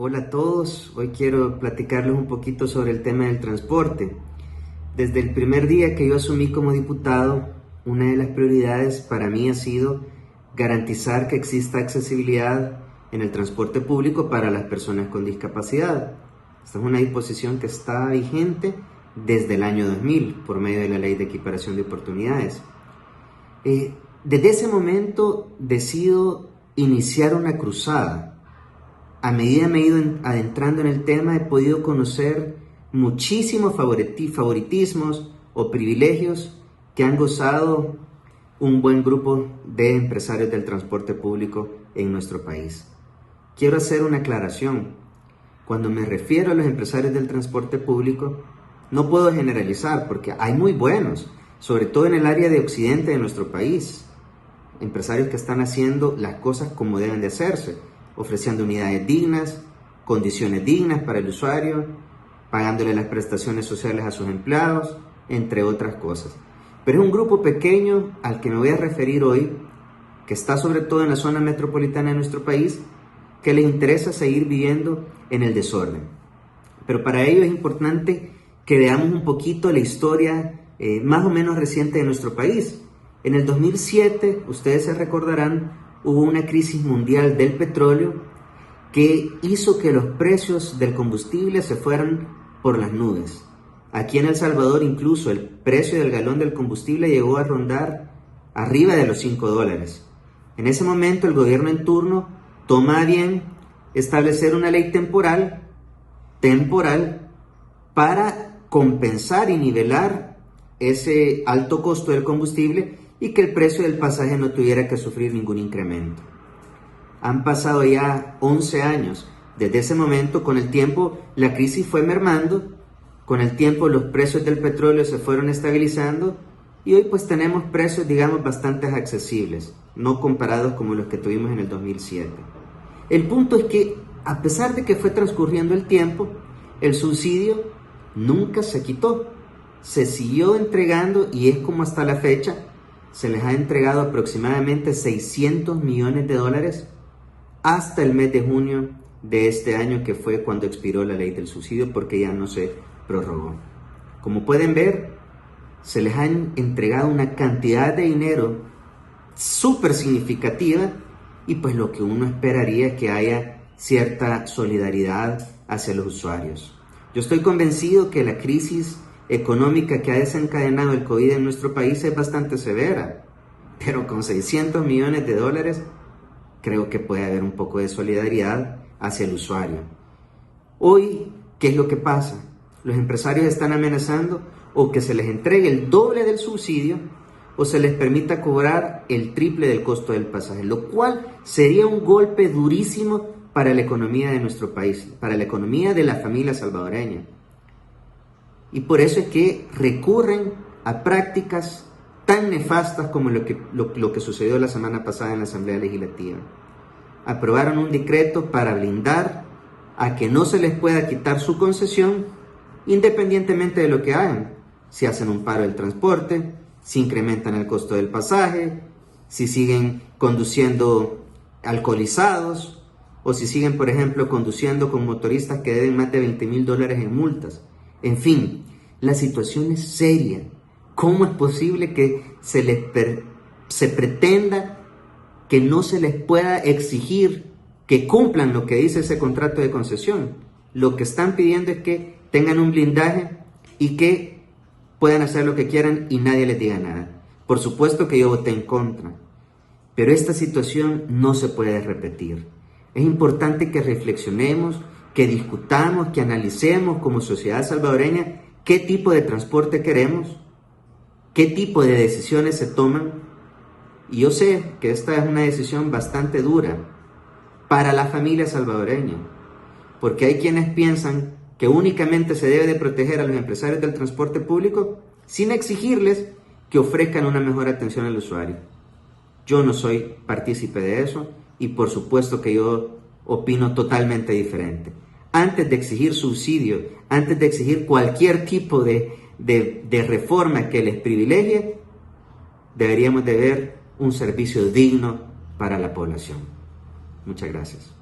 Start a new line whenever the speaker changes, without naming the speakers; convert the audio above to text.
Hola a todos, hoy quiero platicarles un poquito sobre el tema del transporte. Desde el primer día que yo asumí como diputado, una de las prioridades para mí ha sido garantizar que exista accesibilidad en el transporte público para las personas con discapacidad. Esta es una disposición que está vigente desde el año 2000 por medio de la Ley de Equiparación de Oportunidades. Desde ese momento decido iniciar una cruzada. A medida que me he ido adentrando en el tema, he podido conocer muchísimos favoritismos o privilegios que han gozado un buen grupo de empresarios del transporte público en nuestro país. Quiero hacer una aclaración. Cuando me refiero a los empresarios del transporte público, no puedo generalizar porque hay muy buenos, sobre todo en el área de occidente de nuestro país. Empresarios que están haciendo las cosas como deben de hacerse, ofreciendo unidades dignas, condiciones dignas para el usuario, pagándole las prestaciones sociales a sus empleados, entre otras cosas. Pero es un grupo pequeño al que me voy a referir hoy, que está sobre todo en la zona metropolitana de nuestro país, que les interesa seguir viviendo en el desorden. Pero para ello es importante que veamos un poquito la historia más o menos reciente de nuestro país. En el 2007, ustedes se recordarán, hubo una crisis mundial del petróleo que hizo que los precios del combustible se fueran por las nubes. Aquí en El Salvador incluso el precio del galón del combustible llegó a rondar arriba de los $5. En ese momento el gobierno en turno toma a bien establecer una ley temporal para compensar y nivelar ese alto costo del combustible y que el precio del pasaje no tuviera que sufrir ningún incremento. Han pasado ya 11 años. Desde ese momento, con el tiempo, la crisis fue mermando, con el tiempo los precios del petróleo se fueron estabilizando y hoy pues tenemos precios, digamos, bastante accesibles, no comparados como los que tuvimos en el 2007. El punto es que, a pesar de que fue transcurriendo el tiempo, el subsidio nunca se quitó, se siguió entregando y es como hasta la fecha se les ha entregado aproximadamente $600 millones hasta el mes de junio de este año, que fue cuando expiró la ley del subsidio, porque ya no se prorrogó. Como pueden ver, se les han entregado una cantidad de dinero súper significativa y pues lo que uno esperaría es que haya cierta solidaridad hacia los usuarios. Yo estoy convencido que la crisis económica que ha desencadenado el COVID en nuestro país es bastante severa, pero con $600 millones creo que puede haber un poco de solidaridad hacia el usuario. Hoy, ¿qué es lo que pasa? Los empresarios están amenazando o que se les entregue el doble del subsidio o se les permita cobrar el triple del costo del pasaje, lo cual sería un golpe durísimo para la economía de nuestro país, para la economía de la familia salvadoreña. Y por eso es que recurren a prácticas tan nefastas como lo que sucedió la semana pasada en la Asamblea Legislativa. Aprobaron un decreto para blindar a que no se les pueda quitar su concesión independientemente de lo que hagan. Si hacen un paro del transporte, si incrementan el costo del pasaje, si siguen conduciendo alcoholizados o si siguen, por ejemplo, conduciendo con motoristas que deben más de $20,000 en multas. En fin, la situación es seria. ¿Cómo es posible que se pretenda que no se les pueda exigir que cumplan lo que dice ese contrato de concesión? Lo que están pidiendo es que tengan un blindaje y que puedan hacer lo que quieran y nadie les diga nada. Por supuesto que yo voté en contra, pero esta situación no se puede repetir. Es importante que reflexionemos, que discutamos, que analicemos como sociedad salvadoreña qué tipo de transporte queremos, qué tipo de decisiones se toman. Y yo sé que esta es una decisión bastante dura para la familia salvadoreña, porque hay quienes piensan que únicamente se debe de proteger a los empresarios del transporte público sin exigirles que ofrezcan una mejor atención al usuario. Yo no soy partícipe de eso y por supuesto que yo opino totalmente diferente. Antes de exigir subsidio, antes de exigir cualquier tipo de reforma que les privilegie, deberíamos de ver un servicio digno para la población. Muchas gracias.